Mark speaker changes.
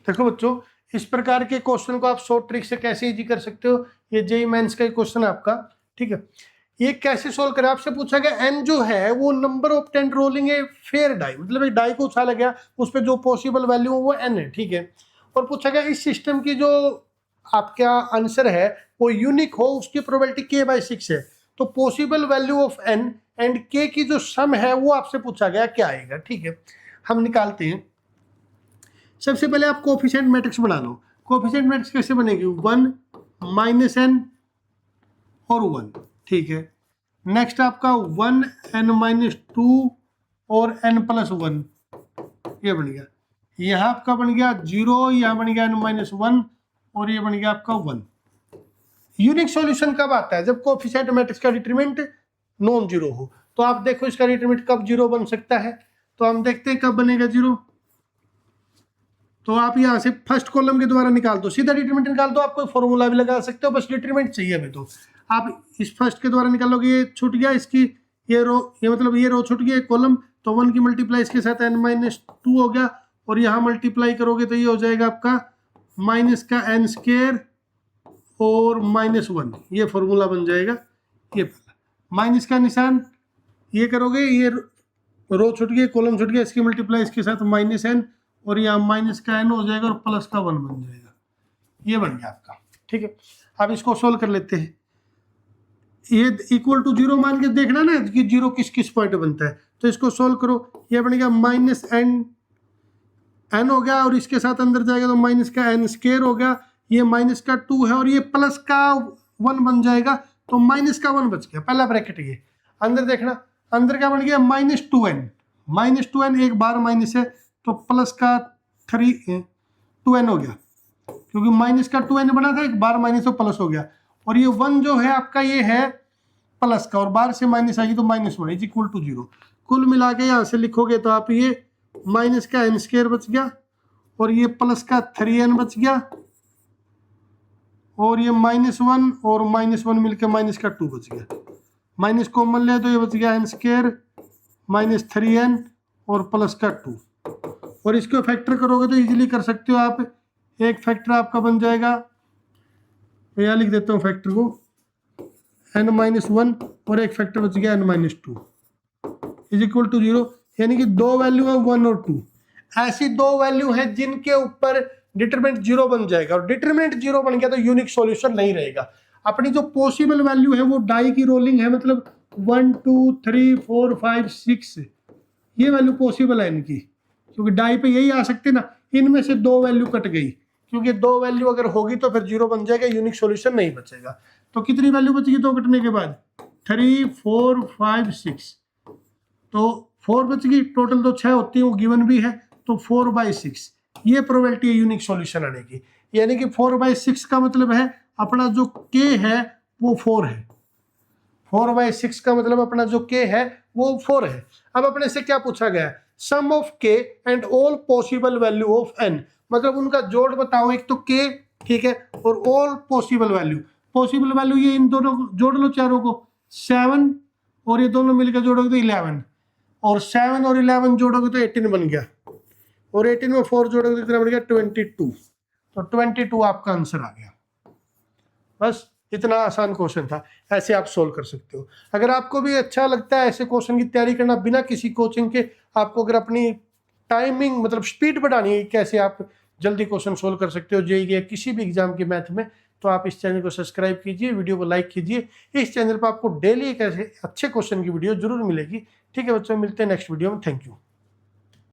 Speaker 1: देखो बच्चों, इस प्रकार के क्वेश्चन को आप शॉर्ट ट्रिक से कैसे इजी कर सकते हो। ये जेईई मेंस का क्वेश्चन है आपका, ठीक है। ये कैसे सोल्व करें, आपसे पूछा गया एन जो है वो नंबर ऑफ 10 रोलिंग है फेयर डाई, मतलब एक डाई को उछाला गया, उस पर जो पॉसिबल वैल्यू है वो एन है, ठीक है। और पूछा गया इस सिस्टम की जो आपका आंसर है वो यूनिक हो, उसकी प्रोबेबिलिटी k/6 है। तो possible value of n and k की जो सम है वो आपसे पूछा गया क्या आएगा, ठीक है। हम निकालते हैं। सबसे पहले आप कोफिशिएंट मैट्रिक्स बना लो। कोफिशिएंट मैट्रिक्स कैसे बनेगी, 1 -n और 1, ठीक है। नेक्स्ट आपका 1 n - 2 और n+1, ये बन गया। यहाँ आपका बन गया 0, यहाँ बन गया n-1 और ये बन गया आपका 1। यूनिक सॉल्यूशन कब आता है, जब कोफिशिएंट मैट्रिक्स का डिटरमिनेंट नॉन जीरो हो। तो आप देखो इसका डिटरमिनेंट कब जीरो बन सकता है, तो हम देखते हैं कब बनेगा जीरो। तो आप यहाँ से फर्स्ट कॉलम के द्वारा निकाल दो, सीधा डिटरमिनेंट निकाल दो, आप कोई फॉर्मूला भी लगा सकते हो, बस डिटरमिनेंट चाहिए हमें। तो आप इस फर्स्ट के द्वारा निकालोगे, ये छूट गया, इसकी ये रो, ये मतलब ये रो छूट गया कॉलम, तो 1 की मल्टीप्लाई इसके साथ n-2 हो गया, और यहाँ मल्टीप्लाई करोगे तो ये हो जाएगा आपका माइनस का n² और -1, ये फॉर्मूला बन जाएगा। ये पहला माइनस का निशान, ये करोगे, ये रो छूट गया, कॉलम छूट गया, इसकी मल्टीप्लाई इसके साथ -n और यहाँ माइनस का n हो जाएगा और प्लस का 1 बन जाएगा। ये बन गया आपका, ठीक है। अब इसको सोल्व कर लेते हैं। ये इक्वल टू 0 मान के देखना ना कि 0 किस किस पॉइंट बनता है, तो इसको सोल्व करो। ये बनेगा -n हो गया, और इसके साथ अंदर जाएगा तो माइनस का n² हो गया, ये माइनस का 2 है और ये प्लस का 1 बन जाएगा, तो माइनस का 1 बच गया, पहला ब्रैकेट। ये अंदर देखना, अंदर क्या बन गया -2n एक बार माइनस है, तो प्लस का 2n हो गया, क्योंकि माइनस का 2n बना था, एक बार माइनस तो प्लस हो गया। और ये 1 जो है आपका ये है प्लस का, और बाहर से माइनस आएगी तो -1 इज इक्वल टू 0। कुल मिला के यहाँ से लिखोगे तो आप ये माइनस का n² बच गया, और ये प्लस का 3n बच गया, और ये -1 और -1 मिलकर माइनस का 2 बच गया। माइनस कॉमन ले तो ये बच गया n² -3n और प्लस का 2। और इसको फैक्टर करोगे तो इजीली कर सकते हो आप। एक फैक्टर आपका बन जाएगा, यहाँ लिख देता हूँ फैक्टर को, n-1 और एक फैक्टर बच गया n-2 इज इक्वल टू 0। यानी कि दो वैल्यू है 1 और 2, ऐसी दो वैल्यू है जिनके ऊपर डिटरमिनेंट 0 बन जाएगा, और डिटरमिनेंट 0 बन गया तो यूनिक सॉल्यूशन नहीं रहेगा। अपनी जो पॉसिबल वैल्यू है वो डाई की रोलिंग है, मतलब 1 2 3 4 5 6, ये वैल्यू पॉसिबल है इनकी, क्योंकि डाई पे यही आ सकते ना। इनमें से दो वैल्यू कट गई, क्योंकि दो वैल्यू अगर होगी तो फिर 0 बन जाएगा, यूनिक सॉल्यूशन नहीं बचेगा। तो कितनी वैल्यू बचेगी दो कटने के बाद, 3 4 5 6, तो 4 बचेगी, टोटल तो 6 होती है, वो गिवन भी है, तो 4/6 ये प्रोबेबिलिटी है यूनिक सॉल्यूशन आने की। यानी कि 4/6 का मतलब है अपना जो k है वो 4 है। 4/6 का मतलब अपना जो k है वो 4 है। अब अपने से क्या पूछा गया, sum of k and all possible value of n, मतलब उनका जोड़ बताओ। एक तो k, ठीक है, और all possible value. Possible value ये इन दोनों को जोड़ लो, चारों को, 7 और ये दोनों मिलकर जोड़ोगे तो 11, और 7 और 11 जोड़ोगे तो 18 बन गया, और 18 में 4 जोड़ोगे तो कितना बन गया 22। तो 22 आपका आंसर आ गया। बस इतना आसान क्वेश्चन था, ऐसे आप सोल्व कर सकते हो। अगर आपको भी अच्छा लगता है ऐसे क्वेश्चन की तैयारी करना बिना किसी कोचिंग के, आपको अगर अपनी टाइमिंग मतलब स्पीड बढ़ानी है, कैसे आप जल्दी क्वेश्चन सोल्व कर सकते हो जेईई के किसी भी एग्जाम के मैथ में, तो आप इस चैनल को सब्सक्राइब कीजिए, वीडियो को लाइक कीजिए। इस चैनल पर आपको डेली एक ऐसे अच्छे क्वेश्चन की वीडियो जरूर मिलेगी। ठीक है बच्चों, मिलते हैं नेक्स्ट वीडियो में। Thank you.